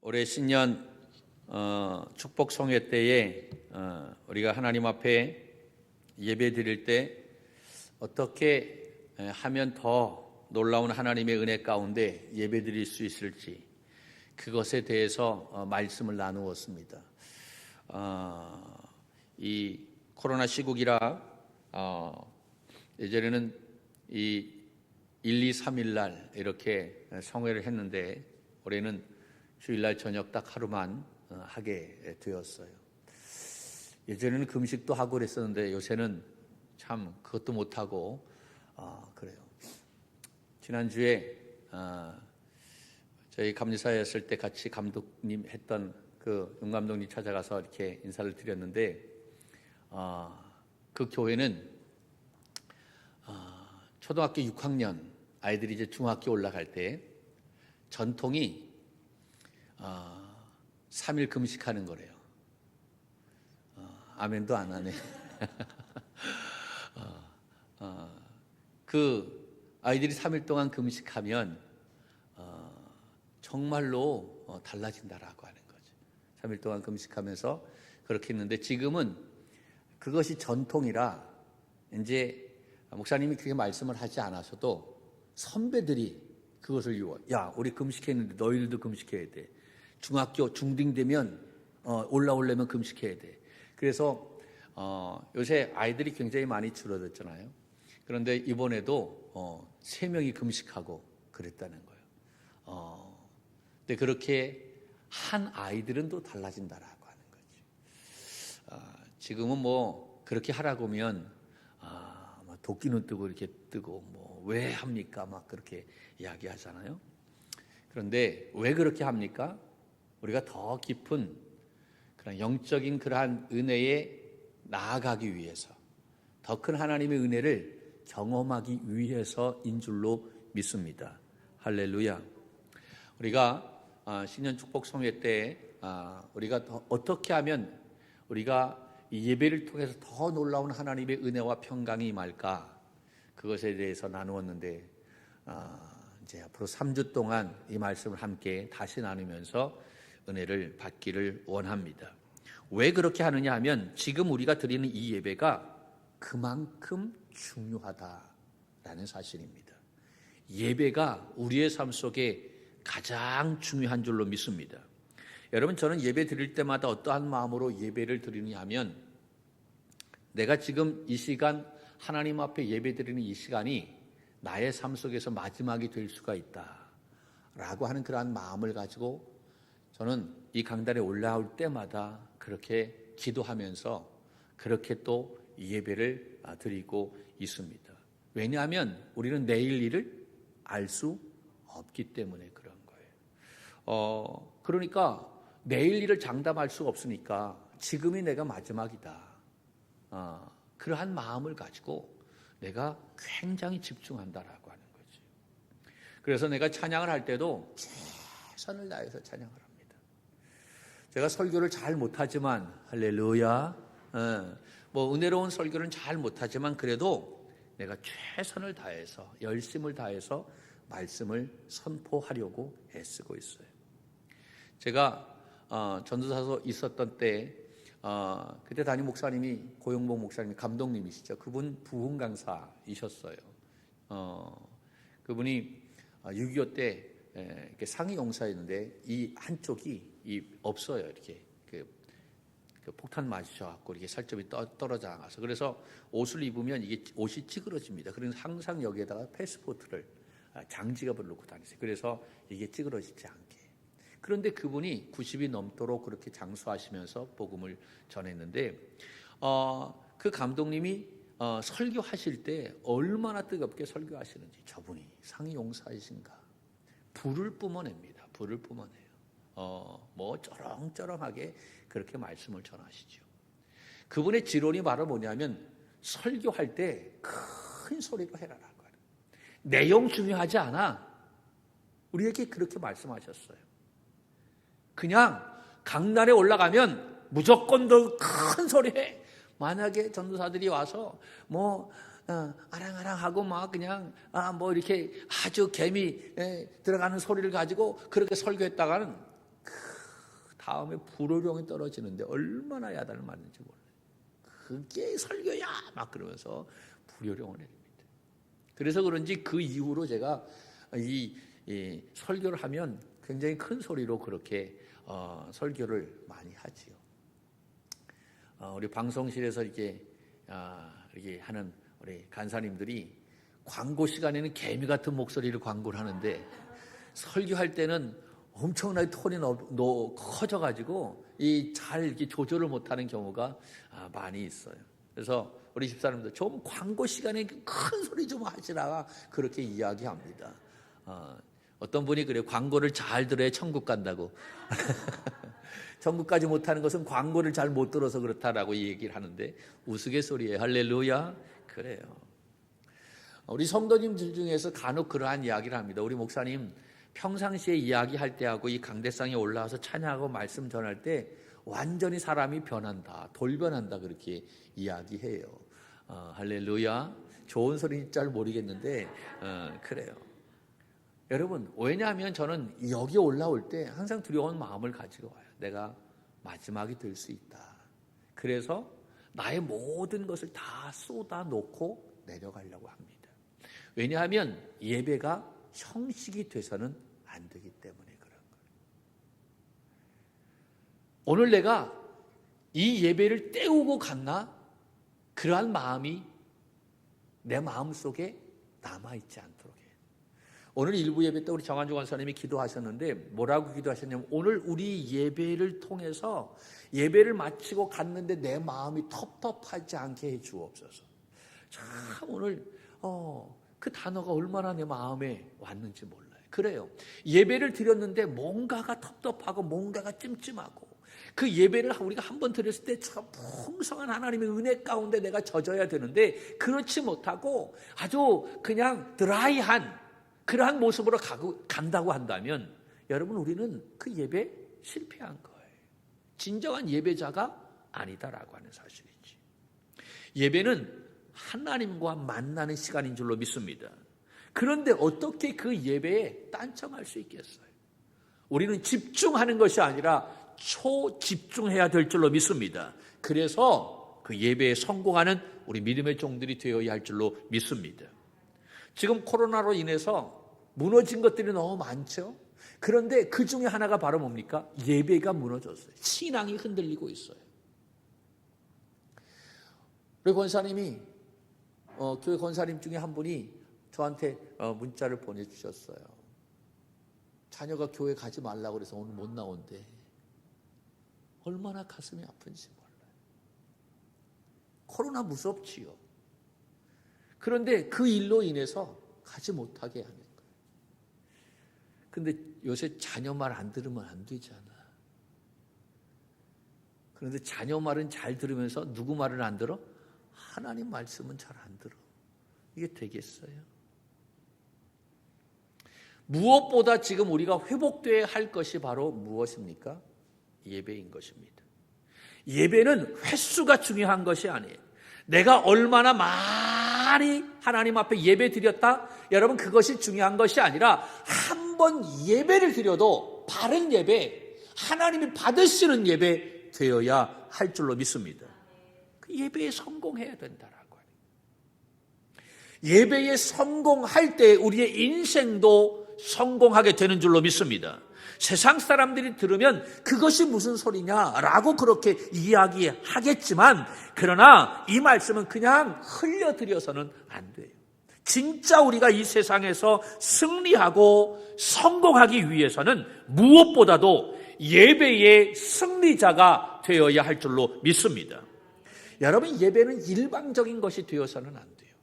올해 신년 축복 성회 때에 우리가 하나님 앞에 예배 드릴 때 어떻게 하면 더 놀라운 하나님의 은혜 가운데 예배 드릴 수 있을지 그것에 대해서 말씀을 나누었습니다. 이 코로나 시국이라 예전에는 이 1, 2, 3일 날 이렇게 성회를 했는데 올해는 주일날 저녁 딱 하루만 하게 되었어요. 예전에는 금식도 하고 그랬었는데 요새는 참 그것도 못하고 그래요. 지난주에 저희 감리사였을 때 같이 감독님 했던 그 윤 감독님 찾아가서 이렇게 인사를 드렸는데 그 교회는 초등학교 6학년 아이들이 이제 중학교 올라갈 때 전통이 3일 금식하는 거래요. 아멘도 안 하네. 그 아이들이 3일 동안 금식하면 정말로 달라진다라고 하는 거죠. 3일 동안 금식하면서 그렇게 했는데 지금은 그것이 전통이라 이제 목사님이 그렇게 말씀을 하지 않아서도 선배들이 그것을 유언. 야, 우리 금식했는데 너희들도 금식해야 돼. 중학교 중딩 되면 올라오려면 금식해야 돼. 그래서 요새 아이들이 굉장히 많이 줄어들었잖아요. 그런데 이번에도 3명이 금식하고 그랬다는 거예요. 근데 그렇게 한 아이들은 또 달라진다라고 하는 거죠. 지금은 뭐 그렇게 하라고 하면 도끼는 뜨고 이렇게 뜨고 뭐 왜 합니까? 막 그렇게 이야기하잖아요. 그런데 왜 그렇게 합니까? 우리가 더 깊은 그런 영적인 그러한 은혜에 나아가기 위해서 더 큰 하나님의 은혜를 경험하기 위해서인 줄로 믿습니다. 할렐루야. 우리가 신년 축복 성회 때 우리가 어떻게 하면 우리가 이 예배를 통해서 더 놀라운 하나님의 은혜와 평강이 임할까? 그것에 대해서 나누었는데 이제 앞으로 3주 동안 이 말씀을 함께 다시 나누면서 은혜를 받기를 원합니다. 왜 그렇게 하느냐 하면 지금 우리가 드리는 이 예배가 그만큼 중요하다라는 사실입니다. 예배가 우리의 삶 속에 가장 중요한 줄로 믿습니다. 여러분, 저는 예배 드릴 때마다 어떠한 마음으로 예배를 드리느냐 하면 내가 지금 이 시간 하나님 앞에 예배 드리는 이 시간이 나의 삶 속에서 마지막이 될 수가 있다라고 하는 그러한 마음을 가지고 저는 이 강단에 올라올 때마다 그렇게 기도하면서 그렇게 또 예배를 드리고 있습니다. 왜냐하면 우리는 내일 일을 알 수 없기 때문에 그런 거예요. 그러니까 내일 일을 장담할 수가 없으니까 지금이 내가 마지막이다. 그러한 마음을 가지고 내가 굉장히 집중한다라고 하는 거지. 그래서 내가 찬양을 할 때도 최선을 다해서 찬양을 합니다. 제가 설교를 잘 못하지만 할렐루야. 뭐 은혜로운 설교는 잘 못하지만 그래도 내가 최선을 다해서 열심을 다해서 말씀을 선포하려고 애쓰고 있어요. 제가 전도사서 있었던 때 그때 담임 목사님이 고영복 목사님이 감독님이시죠. 그분 부흥 강사이셨어요. 그분이 6.25 때 이렇게 상위 용사였는데 이 한쪽이 없어요. 이렇게 그 폭탄 맞으셔갖고 이렇게 살점이 떨어져 나가서 그래서 옷을 입으면 이게 옷이 찌그러집니다. 그래서 항상 여기에다가 패스포트를 장지갑을 놓고 다니세요. 그래서 이게 찌그러지지 않게. 그런데 그분이 90이 넘도록 그렇게 장수하시면서 복음을 전했는데 그 감독님이 설교하실 때 얼마나 뜨겁게 설교하시는지 저분이 상위 용사이신가 불을 뿜어냅니다. 불을 뿜어내요. 뭐 쩌렁쩌렁하게 그렇게 말씀을 전하시죠. 그분의 지론이 바로 뭐냐면 설교할 때 큰 소리로 해라라고 하는 내용 중요하지 않아. 우리에게 그렇게 말씀하셨어요. 그냥 강단에 올라가면 무조건 더 큰 소리 해. 만약에 전도사들이 와서 뭐 아랑아랑하고 막 그냥 뭐 이렇게 아주 개미 들어가는 소리를 가지고 그렇게 설교했다가는 다음에 불호령이 떨어지는데 얼마나 야단을 맞는지 몰라요. 그게 설교야 막 그러면서 불호령을 내립니다. 그래서 그런지 그 이후로 제가 이 설교를 하면 굉장히 큰 소리로 그렇게 설교를 많이 하지요. 우리 방송실에서 이렇게 하는 우리 간사님들이 광고 시간에는 개미 같은 목소리를 광고를 하는데 설교할 때는 엄청나게 톤이 커져가지고 잘 이렇게 조절을 못하는 경우가 많이 있어요. 그래서 우리 집사람들 좀 광고 시간에 큰 소리 좀 하시라 그렇게 이야기합니다. 어떤 분이 그래요. 광고를 잘 들어야 천국 간다고. 천국 가지 못하는 것은 광고를 잘 못 들어서 그렇다라고 얘기를 하는데 우스갯소리예요. 할렐루야. 그래요. 우리 성도님들 중에서 간혹 그러한 이야기를 합니다. 우리 목사님 평상시에 이야기할 때하고 이 강대상에 올라와서 찬양하고 말씀 전할 때 완전히 사람이 변한다, 돌변한다 그렇게 이야기해요. 할렐루야. 좋은 소리인지 잘 모르겠는데 그래요. 여러분, 왜냐하면 저는 여기 올라올 때 항상 두려운 마음을 가지고 와요. 내가 마지막이 될 수 있다. 그래서 나의 모든 것을 다 쏟아 놓고 내려가려고 합니다. 왜냐하면 예배가 형식이 돼서는 안 되기 때문에 그런 거예요. 오늘 내가 이 예배를 때우고 갔나? 그러한 마음이 내 마음속에 남아있지 않도록 해요. 오늘 일부 예배 때 우리 정한주 권사님이 기도하셨는데 뭐라고 기도하셨냐면 오늘 우리 예배를 통해서 예배를 마치고 갔는데 내 마음이 텁텁하지 않게 해 주옵소서. 참 오늘 그 단어가 얼마나 내 마음에 왔는지 몰라요. 그래요. 예배를 드렸는데 뭔가가 텁텁하고 뭔가가 찜찜하고 그 예배를 우리가 한번 드렸을 때 참 풍성한 하나님의 은혜 가운데 내가 젖어야 되는데 그렇지 못하고 아주 그냥 드라이한 그러한 모습으로 간다고 한다면 여러분 우리는 그 예배 실패한 거예요. 진정한 예배자가 아니다라고 하는 사실이지. 예배는 하나님과 만나는 시간인 줄로 믿습니다. 그런데 어떻게 그 예배에 딴청할 수 있겠어요? 우리는 집중하는 것이 아니라 초집중해야 될 줄로 믿습니다. 그래서 그 예배에 성공하는 우리 믿음의 종들이 되어야 할 줄로 믿습니다. 지금 코로나로 인해서 무너진 것들이 너무 많죠. 그런데 그 중에 하나가 바로 뭡니까? 예배가 무너졌어요. 신앙이 흔들리고 있어요. 우리 권사님이 교회 권사님 중에 한 분이 저한테 문자를 보내주셨어요. 자녀가 교회 가지 말라고 그래서 오늘 못 나온대. 얼마나 가슴이 아픈지 몰라요. 코로나 무섭지요. 그런데 그 일로 인해서 가지 못하게 하는 거예요. 근데 요새 자녀 말 안 들으면 안 되잖아. 그런데 자녀 말은 잘 들으면서 누구 말을 안 들어? 하나님 말씀은 잘 안 들어. 이게 되겠어요? 무엇보다 지금 우리가 회복되어야 할 것이 바로 무엇입니까? 예배인 것입니다. 예배는 횟수가 중요한 것이 아니에요. 내가 얼마나 많이 하나님 앞에 예배 드렸다? 여러분 그것이 중요한 것이 아니라 한 번 예배를 드려도 바른 예배, 하나님이 받으시는 예배 되어야 할 줄로 믿습니다. 그 예배에 성공해야 된다라고 해요. 예배에 성공할 때 우리의 인생도 성공하게 되는 줄로 믿습니다. 세상 사람들이 들으면 그것이 무슨 소리냐라고 그렇게 이야기하겠지만 그러나 이 말씀은 그냥 흘려드려서는 안 돼요. 진짜 우리가 이 세상에서 승리하고 성공하기 위해서는 무엇보다도 예배의 승리자가 되어야 할 줄로 믿습니다. 여러분 예배는 일방적인 것이 되어서는 안 돼요.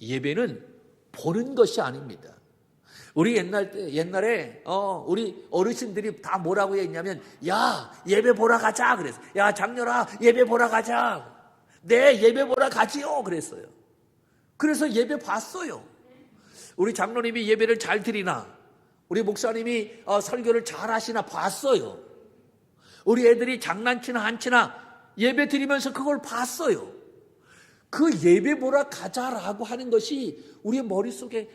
예배는 보는 것이 아닙니다. 우리 옛날에 우리 어르신들이 다 뭐라고 했냐면 야 예배 보러 가자 그랬어. 야 장렬아 예배 보러 가자. 네 예배 보러 가지요 그랬어요. 그래서 예배 봤어요. 우리 장로님이 예배를 잘 드리나 우리 목사님이 설교를 잘 하시나 봤어요. 우리 애들이 장난치나 안 치나 예배 드리면서 그걸 봤어요. 그 예배 보러 가자라고 하는 것이 우리의 머릿속에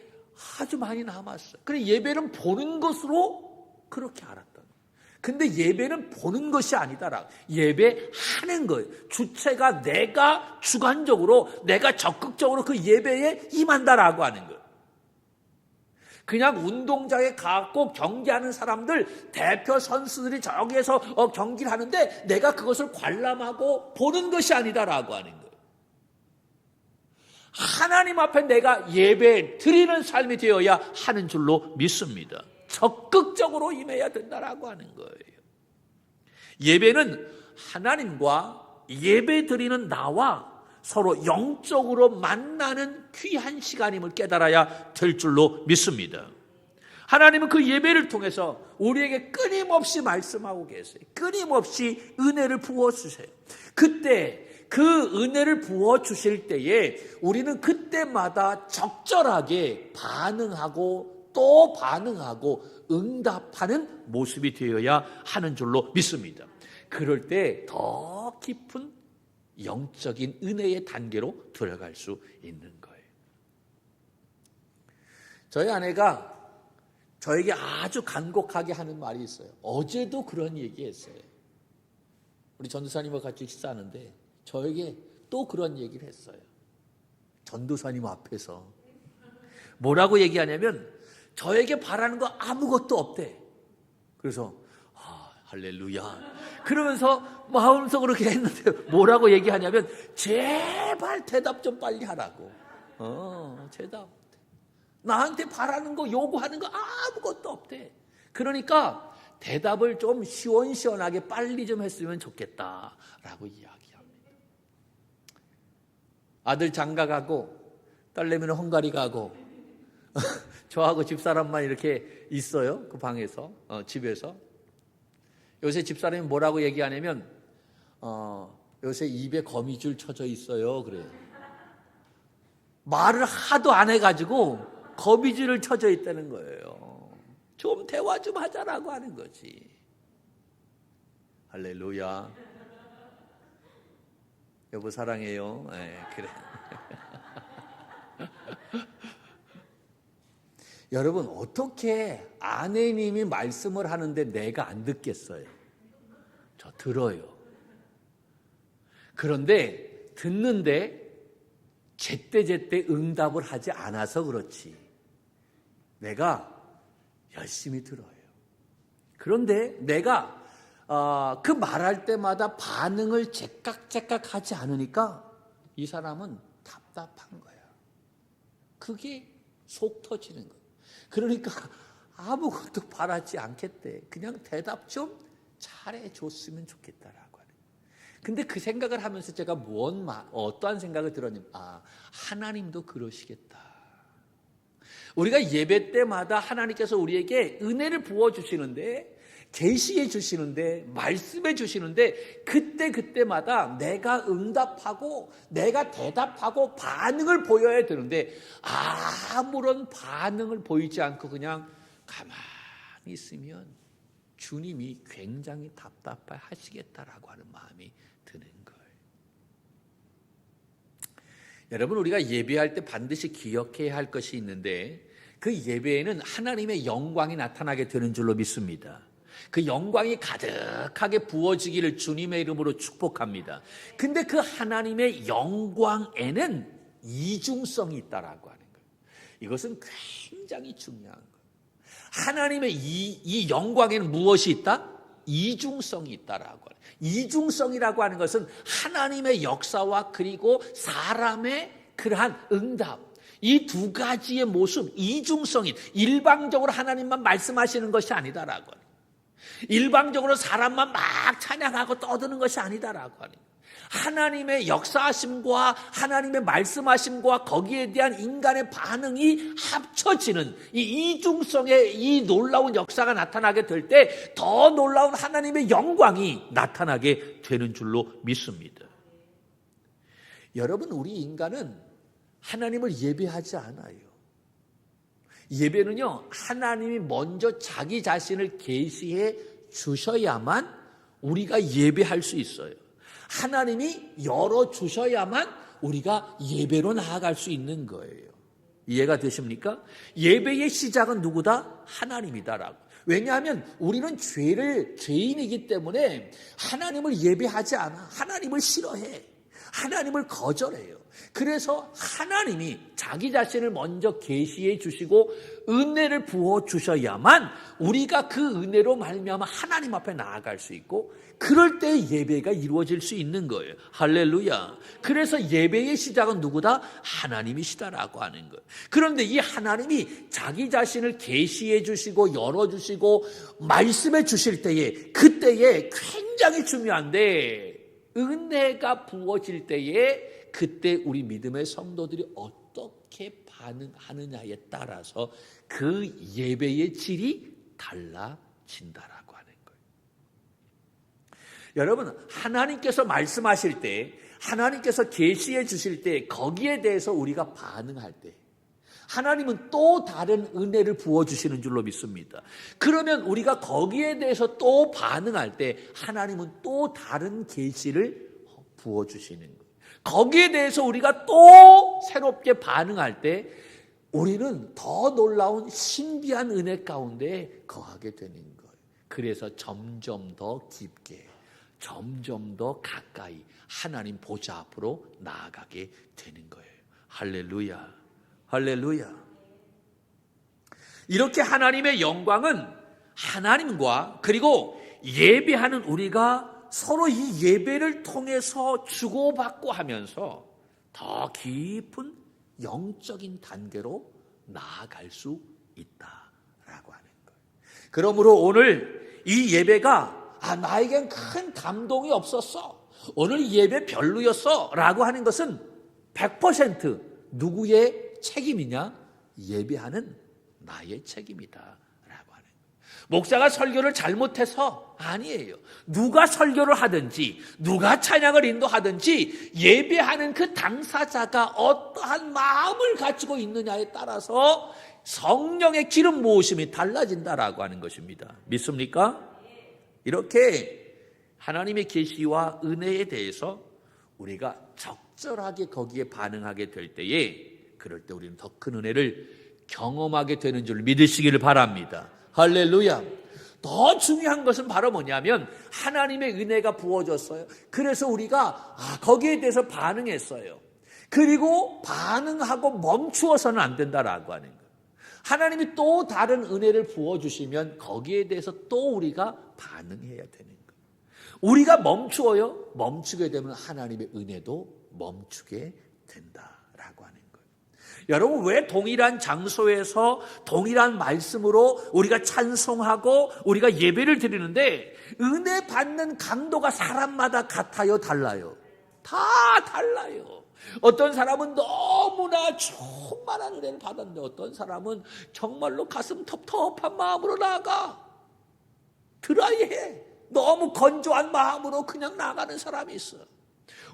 아주 많이 남았어요. 그래 예배는 보는 것으로 그렇게 알았던 거예요. 근데 예배는 보는 것이 아니다라고. 예배하는 거예요. 주체가 내가 주관적으로, 내가 적극적으로 그 예배에 임한다라고 하는 거예요. 그냥 운동장에 가고 경기하는 사람들, 대표 선수들이 저기에서 경기를 하는데 내가 그것을 관람하고 보는 것이 아니다라고 하는 거예요. 하나님 앞에 내가 예배 드리는 삶이 되어야 하는 줄로 믿습니다. 적극적으로 임해야 된다라고 하는 거예요. 예배는 하나님과 예배 드리는 나와 서로 영적으로 만나는 귀한 시간임을 깨달아야 될 줄로 믿습니다. 하나님은 그 예배를 통해서 우리에게 끊임없이 말씀하고 계세요. 끊임없이 은혜를 부어주세요. 그때 그 은혜를 부어주실 때에 우리는 그때마다 적절하게 반응하고 또 반응하고 응답하는 모습이 되어야 하는 줄로 믿습니다. 그럴 때 더 깊은 영적인 은혜의 단계로 들어갈 수 있는 거예요. 저희 아내가 저에게 아주 간곡하게 하는 말이 있어요. 어제도 그런 얘기했어요. 우리 전도사님과 같이 식사하는데 저에게 또 그런 얘기를 했어요. 전도사님 앞에서 뭐라고 얘기하냐면 저에게 바라는 거 아무것도 없대. 그래서 할렐루야 그러면서 마음속으로 그렇게 했는데 뭐라고 얘기하냐면 제발 대답 좀 빨리 하라고. 대답. 나한테 바라는 거 요구하는 거 아무것도 없대. 그러니까 대답을 좀 시원시원하게 빨리 좀 했으면 좋겠다라고 이야기합니다. 아들 장가 가고 딸내미는 헝가리 가고 저하고 집사람만 이렇게 있어요. 그 방에서 집에서. 요새 집사람이 뭐라고 얘기하냐면 요새 입에 거미줄 쳐져 있어요. 그래요. 말을 하도 안 해가지고 거미줄을 쳐져 있다는 거예요. 좀 대화 좀 하자라고 하는 거지. 할렐루야. 여보 사랑해요. 네, 그래. 여러분 어떻게 아내님이 말씀을 하는데 내가 안 듣겠어요? 저 들어요. 그런데 듣는데 제때제때 응답을 하지 않아서 그렇지 내가 열심히 들어요. 그런데 내가 그 말할 때마다 반응을 제깍제깍 하지 않으니까 이 사람은 답답한 거야. 그게 속 터지는 거야. 그러니까 아무것도 바라지 않겠대. 그냥 대답 좀 잘해줬으면 좋겠다라고 하는. 근데 그 생각을 하면서 제가 어떠한 생각을 들었냐면 하나님도 그러시겠다. 우리가 예배 때마다 하나님께서 우리에게 은혜를 부어주시는데 계시해 주시는데 말씀해 주시는데 그때마다 내가 응답하고 내가 대답하고 반응을 보여야 되는데 아무런 반응을 보이지 않고 그냥 가만히 있으면 주님이 굉장히 답답해 하시겠다라고 하는 마음이 드는 거예요. 여러분 우리가 예배할 때 반드시 기억해야 할 것이 있는데 그 예배에는 하나님의 영광이 나타나게 되는 줄로 믿습니다. 그 영광이 가득하게 부어지기를 주님의 이름으로 축복합니다. 근데 그 하나님의 영광에는 이중성이 있다라고 하는 거예요. 이것은 굉장히 중요한 거예요. 하나님의 이 영광에는 무엇이 있다? 이중성이 있다라고 하는 거예요. 이중성이라고 하는 것은 하나님의 역사와 그리고 사람의 그러한 응답, 이 두 가지의 모습, 이중성이 일방적으로 하나님만 말씀하시는 것이 아니다라고 하는. 일방적으로 사람만 막 찬양하고 떠드는 것이 아니다라고 하는. 하나님의 역사하심과 하나님의 말씀하심과 거기에 대한 인간의 반응이 합쳐지는 이 이중성의 이 놀라운 역사가 나타나게 될 때 더 놀라운 하나님의 영광이 나타나게 되는 줄로 믿습니다. 여러분 우리 인간은 하나님을 예배하지 않아요. 예배는요 하나님이 먼저 자기 자신을 계시해 주셔야만 우리가 예배할 수 있어요. 하나님이 열어주셔야만 우리가 예배로 나아갈 수 있는 거예요. 이해가 되십니까? 예배의 시작은 누구다? 하나님이다라고. 왜냐하면 우리는 죄인이기 때문에 하나님을 예배하지 않아. 하나님을 싫어해. 하나님을 거절해요. 그래서 하나님이 자기 자신을 먼저 계시해 주시고 은혜를 부어 주셔야만 우리가 그 은혜로 말미암아 하나님 앞에 나아갈 수 있고, 그럴 때 예배가 이루어질 수 있는 거예요. 할렐루야. 그래서 예배의 시작은 누구다? 하나님이시다라고 하는 거예요. 그런데 이 하나님이 자기 자신을 계시해 주시고 열어주시고 말씀해 주실 때에, 그때에 굉장히 중요한데, 은혜가 부어질 때에 그때 우리 믿음의 성도들이 어떻게 반응하느냐에 따라서 그 예배의 질이 달라진다라고 하는 거예요. 여러분, 하나님께서 말씀하실 때, 하나님께서 계시해 주실 때, 거기에 대해서 우리가 반응할 때 하나님은 또 다른 은혜를 부어주시는 줄로 믿습니다. 그러면 우리가 거기에 대해서 또 반응할 때 하나님은 또 다른 계시를 부어주시는 거예요. 거기에 대해서 우리가 또 새롭게 반응할 때 우리는 더 놀라운 신비한 은혜 가운데 거하게 되는 거예요. 그래서 점점 더 깊게, 점점 더 가까이 하나님 보좌 앞으로 나아가게 되는 거예요. 할렐루야. 할렐루야. 이렇게 하나님의 영광은 하나님과 그리고 예배하는 우리가 서로 이 예배를 통해서 주고받고 하면서 더 깊은 영적인 단계로 나아갈 수 있다라고 하는 거예요. 그러므로 오늘 이 예배가 나에겐 큰 감동이 없었어, 오늘 예배 별로였어 라고 하는 것은 100% 누구의 책임이냐? 예배하는 나의 책임이다 라고 하는 거예요. 목사가 설교를 잘못해서 아니에요. 누가 설교를 하든지 누가 찬양을 인도하든지 예배하는 그 당사자가 어떠한 마음을 가지고 있느냐에 따라서 성령의 기름 부으심이 달라진다라고 하는 것입니다. 믿습니까? 이렇게 하나님의 계시와 은혜에 대해서 우리가 적절하게 거기에 반응하게 될 때에, 그럴 때 우리는 더 큰 은혜를 경험하게 되는 줄 믿으시기를 바랍니다. 할렐루야. 더 중요한 것은 바로 뭐냐면 하나님의 은혜가 부어졌어요. 그래서 우리가 거기에 대해서 반응했어요. 그리고 반응하고 멈추어서는 안 된다라고 하는 거예요. 하나님이 또 다른 은혜를 부어주시면 거기에 대해서 또 우리가 반응해야 되는 거예요. 우리가 멈추어요. 멈추게 되면 하나님의 은혜도 멈추게 된다라고 하는 거예요. 여러분, 왜 동일한 장소에서 동일한 말씀으로 우리가 찬송하고 우리가 예배를 드리는데 은혜 받는 강도가 사람마다 같아요, 달라요? 다 달라요. 어떤 사람은 너무나 충만한 은혜를 받았는데 어떤 사람은 정말로 가슴 텁텁한 마음으로 나아가. 드라이해. 너무 건조한 마음으로 그냥 나가는 사람이 있어.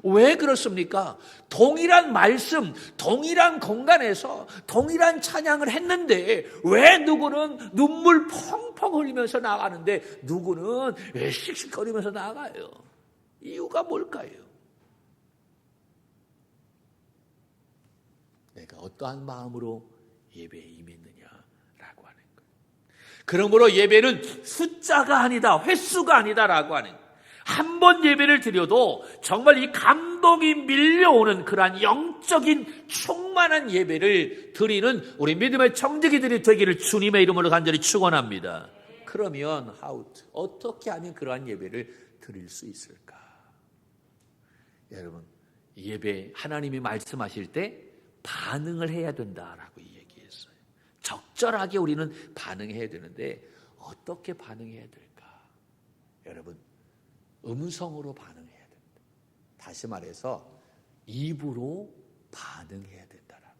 왜 그렇습니까? 동일한 말씀, 동일한 공간에서 동일한 찬양을 했는데 왜 누구는 눈물 펑펑 흘리면서 나가는데 누구는 왜 씩씩거리면서 나가요? 이유가 뭘까요? 내가 어떠한 마음으로 예배에 임했느냐라고 하는 거예요. 그러므로 예배는 숫자가 아니다, 횟수가 아니다라고 하는 거예요. 한 번 예배를 드려도 정말 이 감동이 밀려오는 그러한 영적인 충만한 예배를 드리는 우리 믿음의 청지기들이 되기를 주님의 이름으로 간절히 축원합니다. 그러면 어떻게 하면 그러한 예배를 드릴 수 있을까? 여러분, 예배 하나님이 말씀하실 때 반응을 해야 된다라고 얘기했어요. 적절하게 우리는 반응해야 되는데 어떻게 반응해야 될까? 여러분, 음성으로 반응해야 된다. 다시 말해서 입으로 반응해야 된다라고.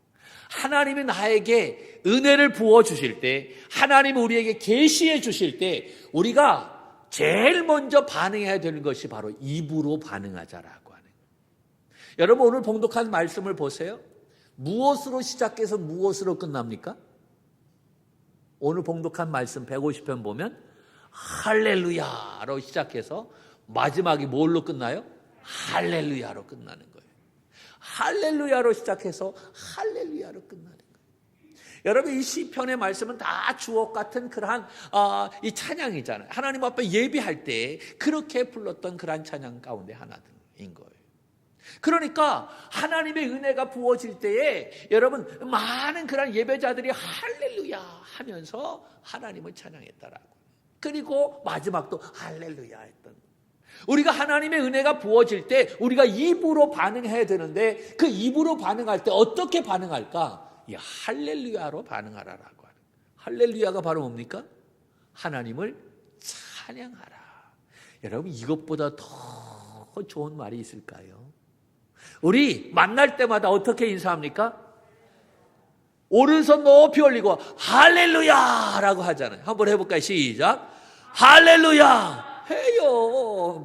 하나님이 나에게 은혜를 부어주실 때, 하나님이 우리에게 계시해 주실 때 우리가 제일 먼저 반응해야 되는 것이 바로 입으로 반응하자라고 하는 거예요. 여러분, 오늘 봉독한 말씀을 보세요. 무엇으로 시작해서 무엇으로 끝납니까? 오늘 봉독한 말씀 150편 보면 할렐루야로 시작해서 마지막이 뭘로 끝나요? 할렐루야로 끝나는 거예요. 할렐루야로 시작해서 할렐루야로 끝나는 거예요. 여러분 이 시편의 말씀은 다 주옥 같은 그러한 이 찬양이잖아요. 하나님 앞에 예배할 때 그렇게 불렀던 그러한 찬양 가운데 하나인 거예요. 그러니까 하나님의 은혜가 부어질 때에 여러분 많은 그런 예배자들이 할렐루야 하면서 하나님을 찬양했다라고. 그리고 마지막도 할렐루야 했던. 우리가 하나님의 은혜가 부어질 때 우리가 입으로 반응해야 되는데 그 입으로 반응할 때 어떻게 반응할까? 이 할렐루야로 반응하라라고 하는. 할렐루야가 바로 뭡니까? 하나님을 찬양하라. 여러분 이것보다 더 좋은 말이 있을까요? 우리 만날 때마다 어떻게 인사합니까? 오른손 높이 올리고 할렐루야라고 하잖아요. 한번 해볼까요? 시작. 할렐루야 해요.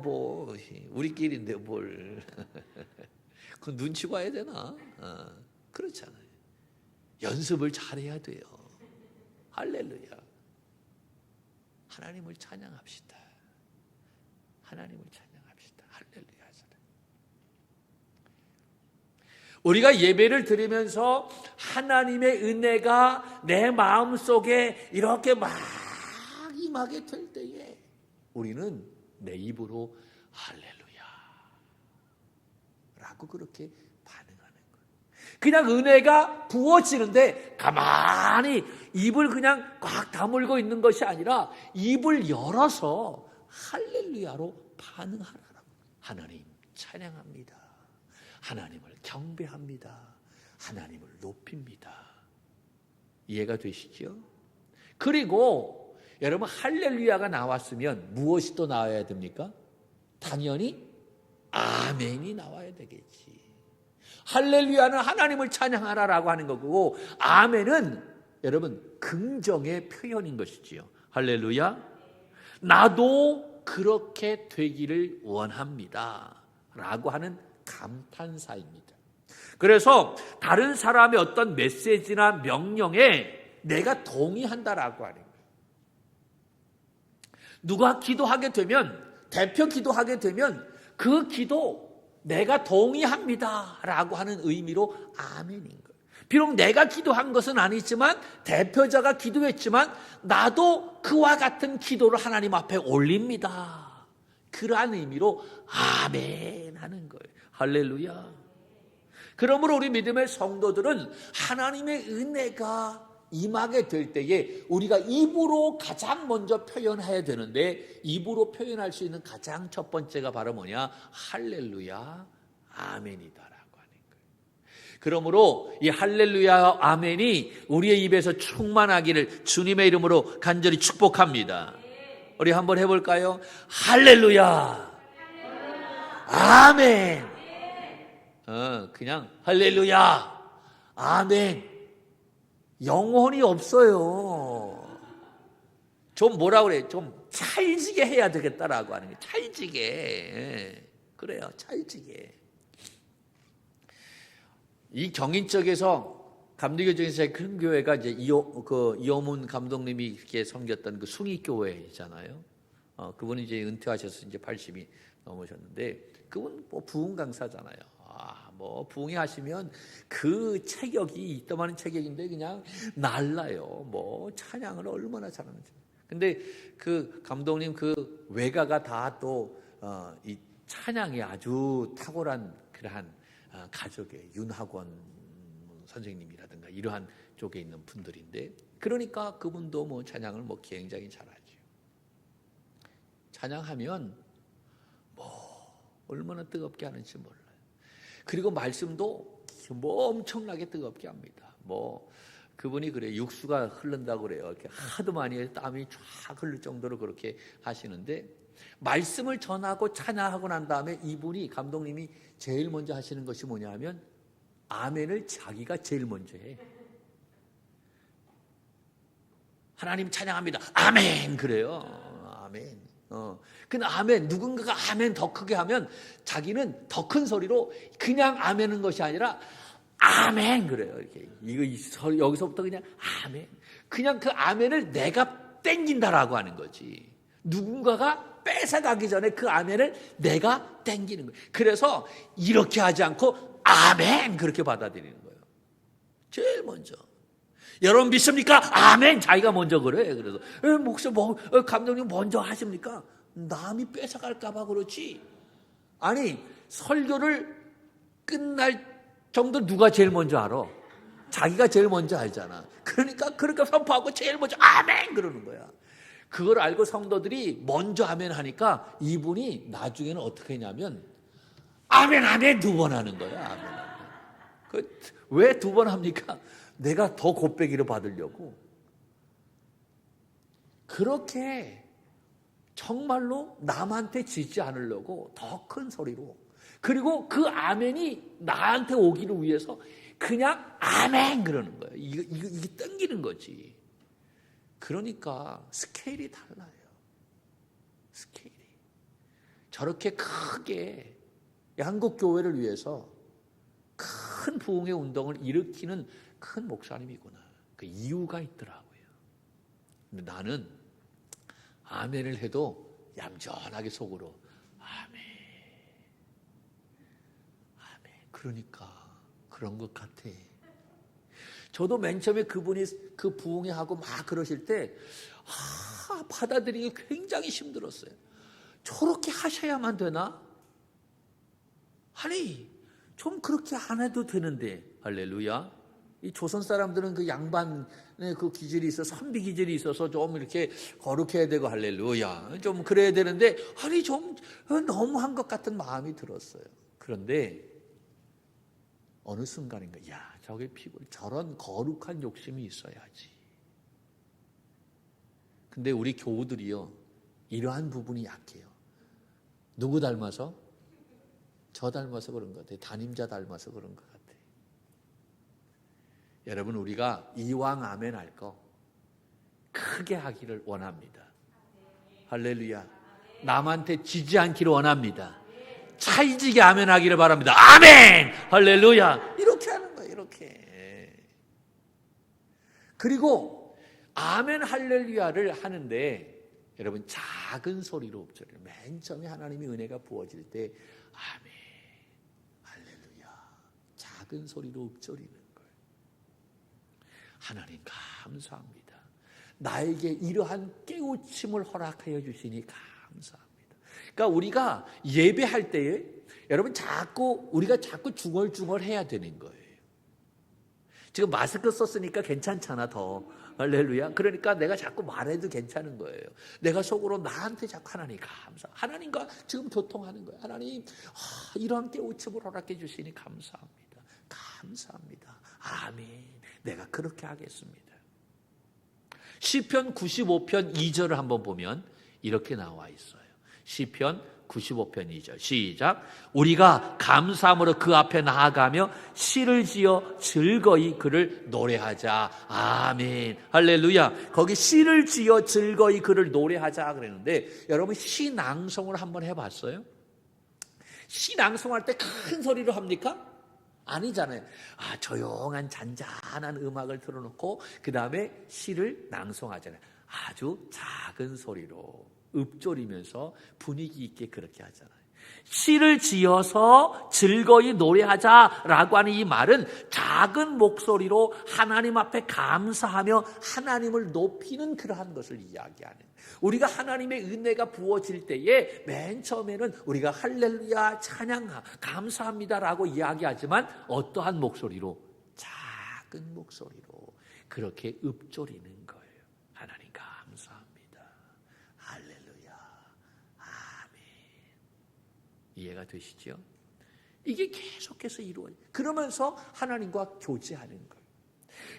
뭐 우리끼리인데 뭘. 그 눈치 봐야 되나? 그렇잖아요. 연습을 잘해야 돼요. 할렐루야. 하나님을 찬양합시다. 하나님을 찬양합시다. 할렐루야. 우리가 예배를 드리면서 하나님의 은혜가 내 마음속에 이렇게 막 임하게 될 때에 우리는 내 입으로 할렐루야 라고 그렇게 반응하는 거예요. 그냥 은혜가 부어지는데 가만히 입을 그냥 꽉 다물고 있는 것이 아니라 입을 열어서 할렐루야로 반응하라고. 하나님 찬양합니다. 하나님을 경배합니다. 하나님을 높입니다. 이해가 되시죠? 그리고 여러분 할렐루야가 나왔으면 무엇이 또 나와야 됩니까? 당연히 아멘이 나와야 되겠지. 할렐루야는 하나님을 찬양하라라고 하는 거고 아멘은 여러분 긍정의 표현인 것이지요. 할렐루야. 나도 그렇게 되기를 원합니다. 라고 하는 감탄사입니다. 그래서 다른 사람의 어떤 메시지나 명령에 내가 동의한다라고 하는 거예요. 누가 기도하게 되면, 대표 기도하게 되면 그 기도 내가 동의합니다 라고 하는 의미로 아멘인 거예요. 비록 내가 기도한 것은 아니지만 대표자가 기도했지만 나도 그와 같은 기도를 하나님 앞에 올립니다. 그러한 의미로 아멘 하는 거예요. 할렐루야. 그러므로 우리 믿음의 성도들은 하나님의 은혜가 임하게 될 때에 우리가 입으로 가장 먼저 표현해야 되는데 입으로 표현할 수 있는 가장 첫 번째가 바로 뭐냐? 할렐루야, 아멘이다라고 하는 거예요. 그러므로 이 할렐루야, 아멘이 우리의 입에서 충만하기를 주님의 이름으로 간절히 축복합니다. 우리 한번 해볼까요? 할렐루야, 아멘. 그냥 할렐루야, 아멘. 영혼이 없어요. 좀 뭐라 그래? 좀 찰지게 해야 되겠다라고 하는 거예요. 찰지게. 그래요, 찰지게. 이 경인 쪽에서 감리교 중에서 큰 교회가 이제 이호문 감독님이 이렇게 섬겼던 그 숭이교회잖아요. 그분이 이제 은퇴하셔서 이제 80이 넘으셨는데 그분 뭐 부흥 강사잖아요. 뭐 부흥회 하시면 그 체격이 있다마는 체격인데 그냥 날라요. 뭐 찬양을 얼마나 잘하는지. 근데 그 감독님 그 외가가 다 또 이 찬양이 아주 탁월한 그러한 가족의 윤학원 선생님이라든가 이러한 쪽에 있는 분들인데 그러니까 그분도 뭐 찬양을 뭐 굉장히 잘하죠. 찬양하면 뭐 얼마나 뜨겁게 하는지 몰라요. 그리고 말씀도 뭐 엄청나게 뜨겁게 합니다. 뭐 그분이 그래요. 육수가 흐른다고 그래요. 이렇게 하도 많이 해서 땀이 쫙 흐를 정도로 그렇게 하시는데 말씀을 전하고 찬양하고 난 다음에 이분이 감독님이 제일 먼저 하시는 것이 뭐냐 하면 아멘을 자기가 제일 먼저 해. 하나님 찬양합니다. 아멘 그래요. 아멘. 근데 아멘 누군가가 아멘 더 크게 하면 자기는 더 큰 소리로 그냥 아멘은 것이 아니라 아멘 그래요. 이렇게 이거 여기서부터 그냥 아멘. 그냥 그 아멘을 내가 땡긴다라고 하는 거지. 누군가가 뺏어가기 전에 그 아멘을 내가 땡기는 거예요. 그래서 이렇게 하지 않고 아멘 그렇게 받아들이는 거예요. 제일 먼저. 여러분 믿습니까? 아멘. 자기가 먼저 그래. 그래서 목사 감독님 먼저 하십니까? 남이 뺏어갈까 봐 그렇지. 아니 설교를 끝날 정도 누가 제일 먼저 알아? 자기가 제일 먼저 알잖아. 그러니까 선포하고 제일 먼저 아멘 그러는 거야. 그걸 알고 성도들이 먼저 아멘 하니까 이분이 나중에는 어떻게 했냐면 아멘 아멘 2번 하는 거야. 아멘. 왜 2번 합니까? 내가 더 곱배기를 받으려고. 그렇게 정말로 남한테 지지 않으려고 더 큰 소리로, 그리고 그 아멘이 나한테 오기를 위해서 그냥 아멘 그러는 거예요. 이게 땡기는 거지. 그러니까 스케일이 달라요. 스케일이. 저렇게 크게 한국 교회를 위해서 큰 부흥의 운동을 일으키는 큰 목사님이구나. 그 이유가 있더라고요. 근데 나는 아멘을 해도 얌전하게 속으로 아멘. 그러니까 그런 것 같아. 저도 맨 처음에 그분이 그 부흥회 하고 막 그러실 때 받아들이기 굉장히 힘들었어요. 저렇게 하셔야만 되나? 아니 좀 그렇게 안 해도 되는데. 할렐루야. 이 조선 사람들은 그 양반의 그 기질이 있어서, 선비 기질이 있어서 좀 이렇게 거룩해야 되고, 할렐루야, 좀 그래야 되는데 아니 좀 너무한 것 같은 마음이 들었어요. 그런데 어느 순간인가 저게 피곤, 저런 거룩한 욕심이 있어야지. 근데 우리 교우들이요 이러한 부분이 약해요. 누구 닮아서? 저 닮아서 그런 것 같아요. 담임자 닮아서 그런 것 같아요. 여러분 우리가 이왕 아멘 할 거 크게 하기를 원합니다. 할렐루야. 남한테 지지 않기를 원합니다. 찰지게 아멘 하기를 바랍니다. 아멘! 할렐루야. 이렇게 하는 거예요. 이렇게. 그리고 아멘 할렐루야를 하는데 여러분 작은 소리로 읊조려요. 맨 처음에 하나님의 은혜가 부어질 때 아멘 할렐루야 작은 소리로 읊조리는 거예요. 하나님 감사합니다. 나에게 이러한 깨우침을 허락하여 주시니 감사합니다. 그러니까 우리가 예배할 때에 여러분 우리가 자꾸 중얼중얼 해야 되는 거예요. 지금 마스크 썼으니까 괜찮잖아 더. 할렐루야. 그러니까 내가 자꾸 말해도 괜찮은 거예요. 내가 속으로 나한테 자꾸 하나님 감사. 하나님과 지금 교통하는 거예요. 하나님 이런 깨우침을 허락해 주시니 감사합니다. 감사합니다. 아멘. 내가 그렇게 하겠습니다. 시편 95편 2절을 한번 보면 이렇게 나와 있어요. 시편 95편 2절 시작. 우리가 감사함으로 그 앞에 나아가며 시를 지어 즐거이 그를 노래하자. 아멘. 할렐루야. 거기 시를 지어 즐거이 그를 노래하자 그랬는데 여러분 시 낭송을 한번 해봤어요? 시 낭송할 때 큰 소리로 합니까? 아니잖아요. 조용한 잔잔한 음악을 틀어놓고 그 다음에 시를 낭송하잖아요. 아주 작은 소리로 읊조리면서 분위기 있게 그렇게 하잖아요. 시를 지어서 즐거이 노래하자라고 하는 이 말은 작은 목소리로 하나님 앞에 감사하며 하나님을 높이는 그러한 것을 이야기하는, 우리가 하나님의 은혜가 부어질 때에 맨 처음에는 우리가 할렐루야 찬양 감사합니다라고 이야기하지만 어떠한 목소리로? 작은 목소리로 그렇게 읊조리는 거예요. 하나님 감사합니다. 이해가 되시죠? 이게 계속해서 이루어져요. 그러면서 하나님과 교제하는 거예요.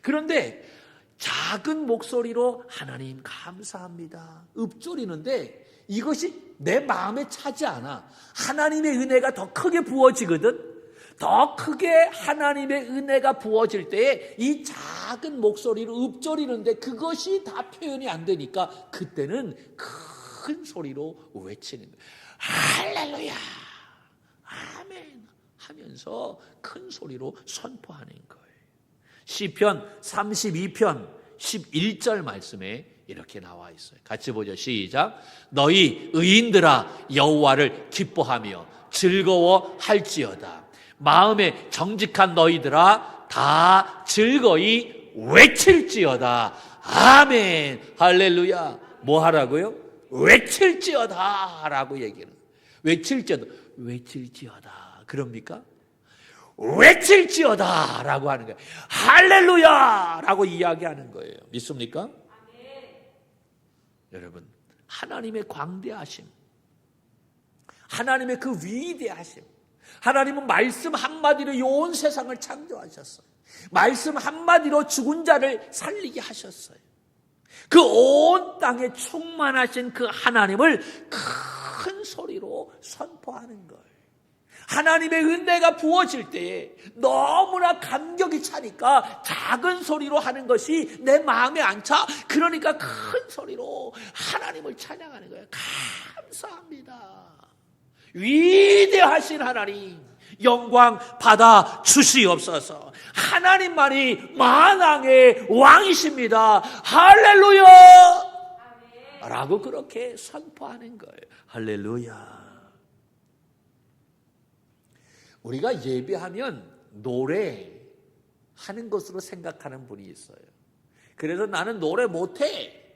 그런데 작은 목소리로 하나님 감사합니다 읊조리는데 이것이 내 마음에 차지 않아. 하나님의 은혜가 더 크게 부어지거든. 더 크게 하나님의 은혜가 부어질 때에 이 작은 목소리로 읊조리는데 그것이 다 표현이 안 되니까 그때는 큰 소리로 외치는 거예요. 할렐루야 아멘 하면서 큰 소리로 선포하는 거예요. 시편 32편 11절 말씀에 이렇게 나와 있어요. 같이 보죠. 시작. 너희 의인들아 여호와를 기뻐하며 즐거워할지어다. 마음에 정직한 너희들아 다 즐거이 외칠지어다. 아멘. 할렐루야. 뭐 하라고요? 외칠지어다 라고 얘기는. 외칠지어다. 그럽니까? 외칠지어다 라고 하는 거예요. 할렐루야 라고 이야기하는 거예요. 믿습니까? 여러분, 하나님의 광대하심, 하나님의 그 위대하심, 하나님은 말씀 한마디로 이 온 세상을 창조하셨어요. 말씀 한마디로 죽은 자를 살리게 하셨어요. 그 온 땅에 충만하신 그 하나님을 큰 소리로 선포하는 거예요. 하나님의 은혜가 부어질 때에 너무나 감격이 차니까 작은 소리로 하는 것이 내 마음에 안 차. 그러니까 큰 소리로 하나님을 찬양하는 거예요. 감사합니다. 위대하신 하나님, 영광 받아 주시옵소서. 하나님만이 만왕의 왕이십니다. 할렐루야! 라고 그렇게 선포하는 거예요. 할렐루야. 우리가 예배하면 노래하는 것으로 생각하는 분이 있어요. 그래서 나는 노래 못해.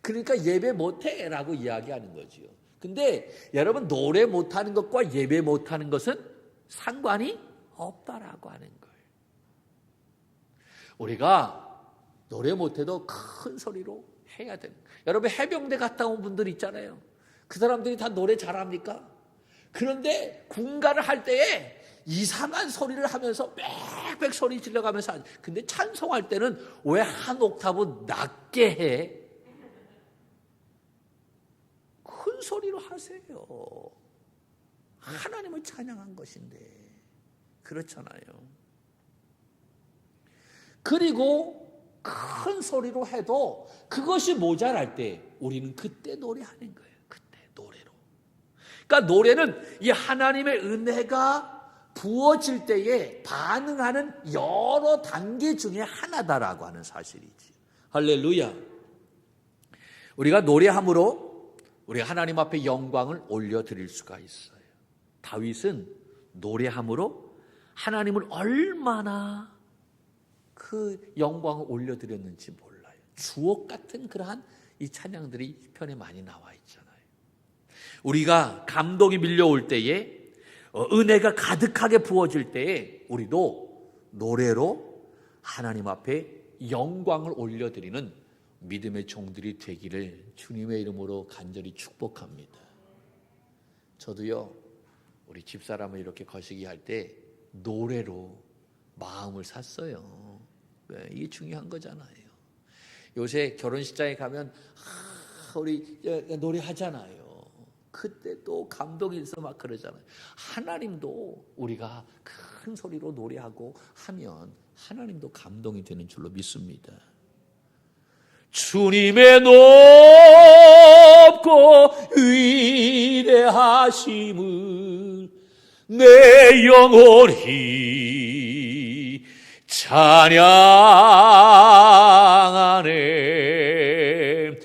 그러니까 예배 못해 라고 이야기하는 거지요. 근데 여러분, 노래 못하는 것과 예배 못하는 것은 상관이 없다라고 하는 거예요. 우리가 노래 못해도 큰 소리로 해야 되는 거예요. 여러분, 해병대 갔다 온 분들 있잖아요. 그 사람들이 다 노래 잘합니까? 그런데 군가를 할 때에 이상한 소리를 하면서 빽빽 소리 질러가면서 하죠. 근데 찬송할 때는 왜 한 옥타브 낮게 해? 큰 소리로 하세요. 하나님을 찬양한 것인데. 그렇잖아요. 그리고 큰 소리로 해도 그것이 모자랄 때 우리는 그때 노래하는 거예요. 그때 노래로. 그러니까 노래는 이 하나님의 은혜가 부어질 때에 반응하는 여러 단계 중에 하나다라고 하는 사실이지. 할렐루야. 우리가 노래함으로 우리가 하나님 앞에 영광을 올려드릴 수가 있어요. 다윗은 노래함으로 하나님을 얼마나 그 영광을 올려드렸는지 몰라요. 주옥 같은 그러한 이 찬양들이 시편에 많이 나와 있잖아요. 우리가 감동이 밀려올 때에, 은혜가 가득하게 부어질 때에 우리도 노래로 하나님 앞에 영광을 올려드리는 믿음의 종들이 되기를 주님의 이름으로 간절히 축복합니다. 저도요, 우리 집사람을 이렇게 거시기 할 때 노래로 마음을 샀어요. 이게 중요한 거잖아요. 요새 결혼식장에 가면 우리 노래하잖아요. 그때 또 감동이 있어 막 그러잖아요. 하나님도 우리가 큰 소리로 노래하고 하면 하나님도 감동이 되는 줄로 믿습니다. 주님의 높고 위대하심을 내 영혼이 찬양하네.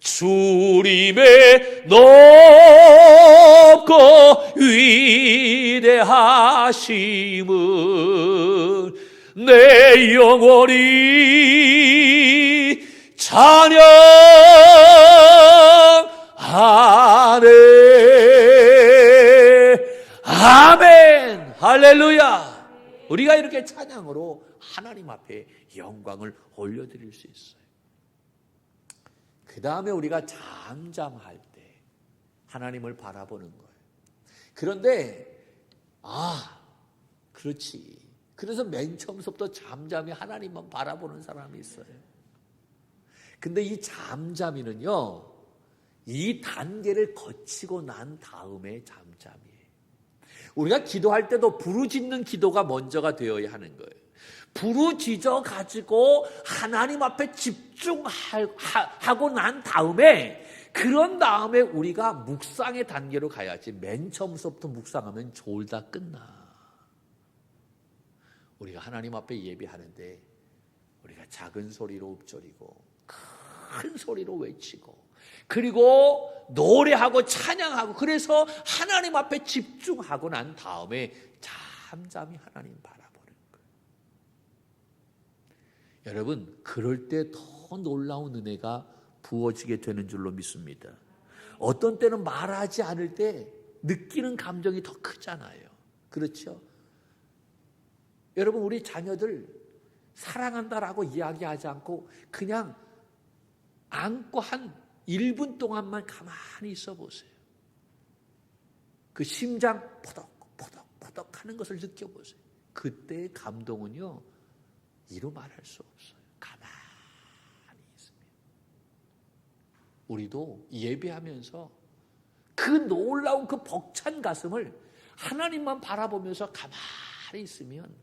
주님의 높고 위대하심을 내 영혼이 찬양하네. 아멘. 할렐루야. 우리가 이렇게 찬양으로 하나님 앞에 영광을 올려드릴 수 있어요. 그 다음에 우리가 잠잠할 때 하나님을 바라보는 거예요. 그런데 그렇지. 그래서 맨 처음부터 잠잠히 하나님만 바라보는 사람이 있어요. 근데 이 잠잠이는요, 이 단계를 거치고 난 다음에 잠잠이에요. 우리가 기도할 때도 부르짖는 기도가 먼저가 되어야 하는 거예요. 부르짖어 가지고 하나님 앞에 집중하고 난 다음에, 그런 다음에 우리가 묵상의 단계로 가야지. 맨 처음부터 묵상하면 졸다 끝나. 우리가 하나님 앞에 예배하는데 우리가 작은 소리로 읊조리고 큰 소리로 외치고 그리고 노래하고 찬양하고, 그래서 하나님 앞에 집중하고 난 다음에 잠잠히 하나님 바라보는 거예요. 여러분, 그럴 때 더 놀라운 은혜가 부어지게 되는 줄로 믿습니다. 어떤 때는 말하지 않을 때 느끼는 감정이 더 크잖아요. 그렇죠? 여러분, 우리 자녀들 사랑한다라고 이야기하지 않고 그냥 안고 한 1분 동안만 가만히 있어 보세요. 그 심장 포덕포덕포덕 하는 것을 느껴보세요. 그때의 감동은요, 이루 말할 수 없어요. 가만히 있으면. 우리도 예배하면서 그 놀라운 그 벅찬 가슴을 하나님만 바라보면서 가만히 있으면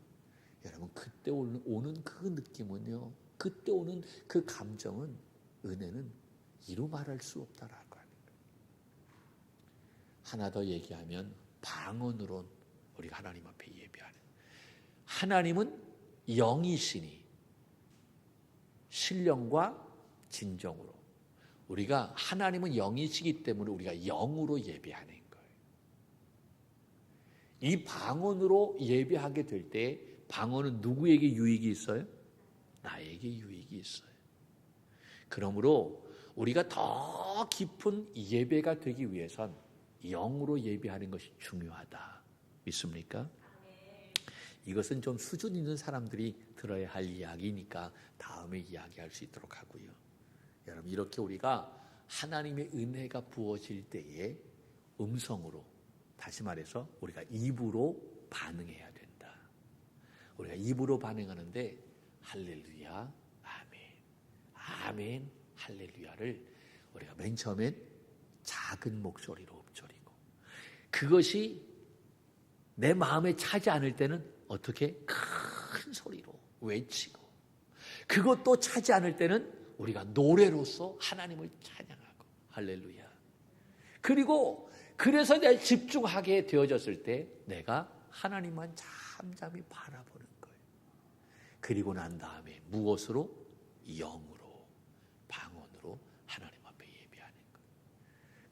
여러분, 그때 오는 그 느낌은요, 그때 오는 그 감정은, 은혜는 이루 말할 수 없다라고 하는 거예요. 하나 더 얘기하면 방언으로 우리가 하나님 앞에 예배하는, 하나님은 영이시니 신령과 진정으로, 우리가 하나님은 영이시기 때문에 우리가 영으로 예배하는 거예요. 이 방언으로 예배하게 될 때 방언은 누구에게 유익이 있어요? 나에게 유익이 있어요. 그러므로 우리가 더 깊은 예배가 되기 위해선 영으로 예배하는 것이 중요하다. 믿습니까? 이것은 좀 수준 있는 사람들이 들어야 할 이야기니까 다음에 이야기할 수 있도록 하고요. 여러분, 이렇게 우리가 하나님의 은혜가 부어질 때에 음성으로, 다시 말해서 우리가 입으로 반응해야 된다. 우리가 입으로 반응하는데 할렐루야, 아멘, 아멘, 할렐루야를 우리가 맨 처음엔 작은 목소리로 읊조리고, 그것이 내 마음에 차지 않을 때는 어떻게 큰 소리로 외치고, 그것도 차지 않을 때는 우리가 노래로서 하나님을 찬양하고, 할렐루야. 그리고 그래서 내가 집중하게 되어졌을 때 내가 하나님만 잠잠히 바라보는 거예요. 그리고 난 다음에 무엇으로? 영으로, 방언으로 하나님 앞에 예배하는 거예요.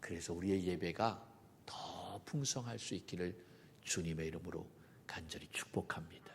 그래서 우리의 예배가 더 풍성할 수 있기를 주님의 이름으로 간절히 축복합니다.